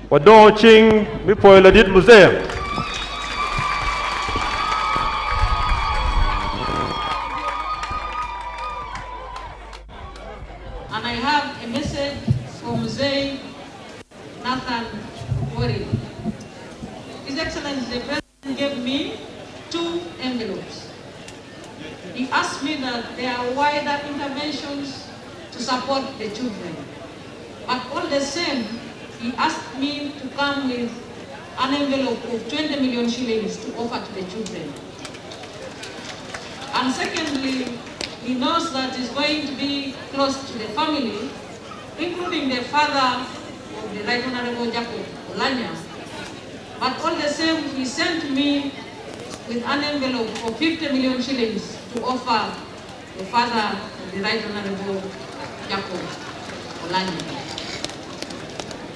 Wadong Mipoy Ladit Museum. And I have a message from Mzee Nathan Wori. His Excellency the President gave me 2 envelopes. He asked me that there are wider interventions to support the children. But all the same, he asked me to come with an envelope of 20 million shillings to offer to the children. And secondly, he knows that he's going to be close to the family, including the father of the Right Honorable Oulanyah. But all the same, he sent me with an envelope of 50 million shillings to offer the father of the Right Honorable Oulanyah.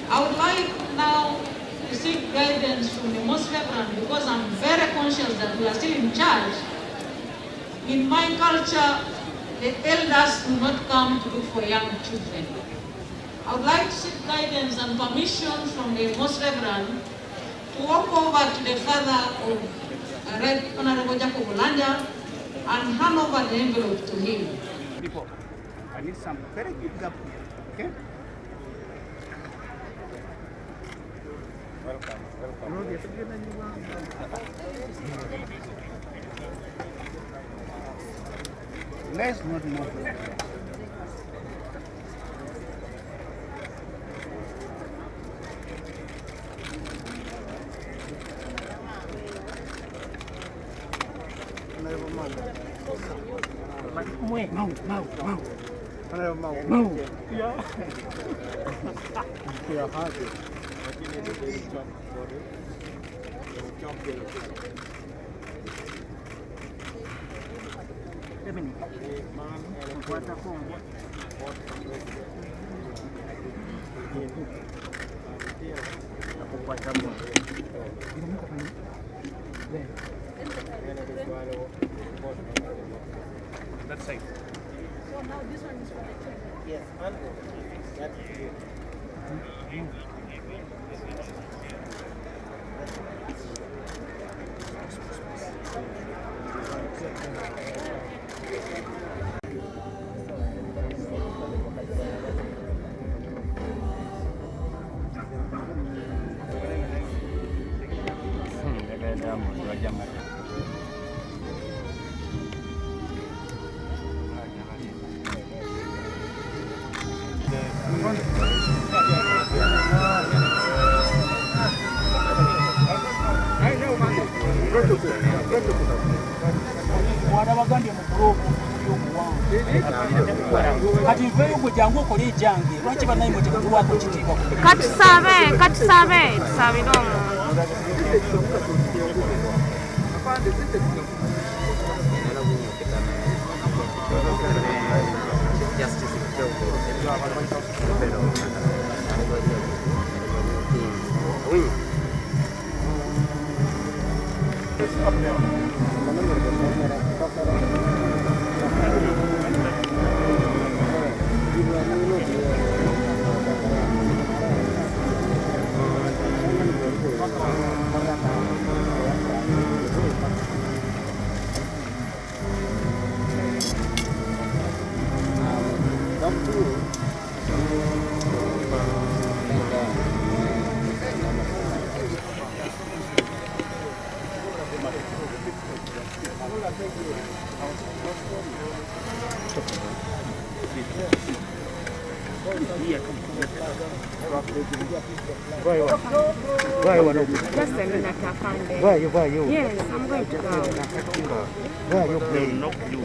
I would like now to seek guidance from the most reverend, because I'm very conscious that we are still in charge. In my culture, the elders do not come to look for young children. I would like to seek guidance and permission from the most reverend to walk over to the father of Right Honorable Oulanyah and hand over the envelope to him. People, I need some very good gap here, okay? Welcome. Let's not move. That's safe. So now this one is for the children? Yes, and that's it. Katusabe tusabidomo. Just a minute, I find it. Where are you? Yes, I'm going to go. Where are you playing? Knock you.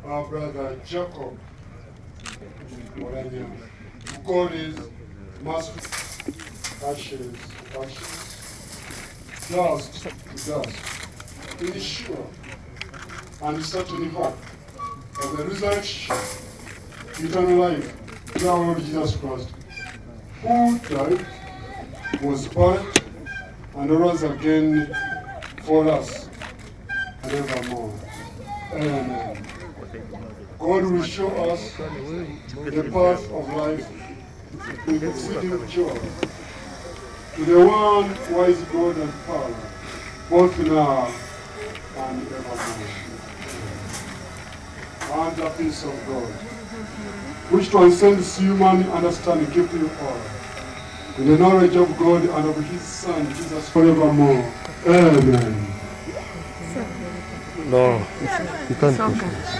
Our brother Jacob Oulanyah, God is merciful, ashes, dust to dust. He is sure and certain fact of the resurrection, eternal life, through our Lord Jesus Christ, who died, was buried, and rose again for us and evermore. Amen. God will show us the path of life with exceeding joy. To the one wise God and power, both now and evermore. And the peace of God, which transcends human understanding, keep you all in the knowledge of God and of His Son, Jesus, forevermore. Amen. No, you can't push it.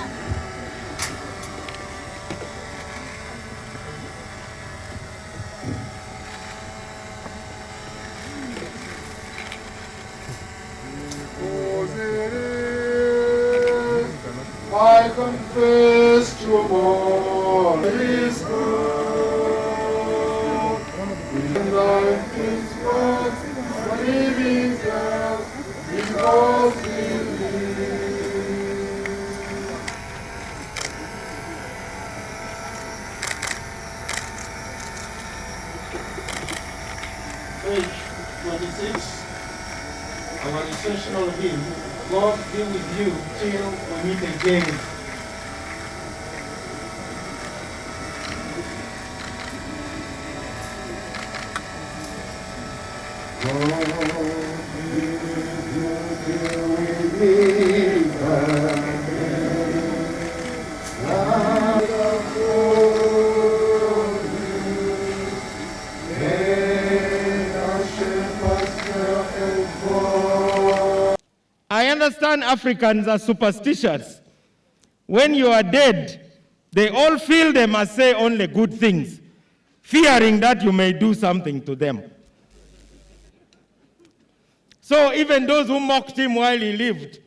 I confess to all His good. Life is but living death because He Page 26, our essential hymn, God be with you till we meet again. I understand Africans are superstitious. When you are dead, they all feel they must say only good things, fearing that you may do something to them. So even those who mocked him while he lived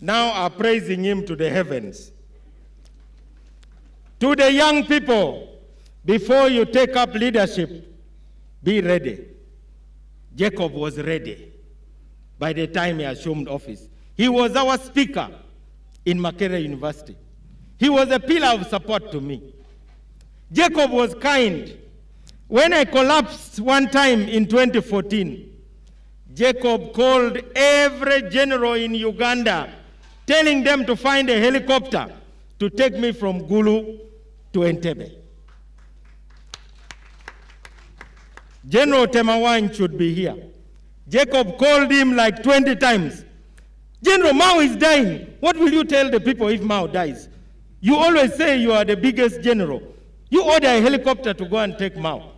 now are praising him to the heavens. To the young people, before you take up leadership, be ready. Jacob was ready by the time he assumed office. He was our speaker in Makerere University. He was a pillar of support to me. Jacob was kind. When I collapsed one time in 2014, Jacob called every general in Uganda, telling them to find a helicopter to take me from Gulu to Entebbe. General Temawine should be here. Jacob called him like 20 times. General, Mao is dying. What will you tell the people if Mao dies? You always say you are the biggest general. You order a helicopter to go and take Mao.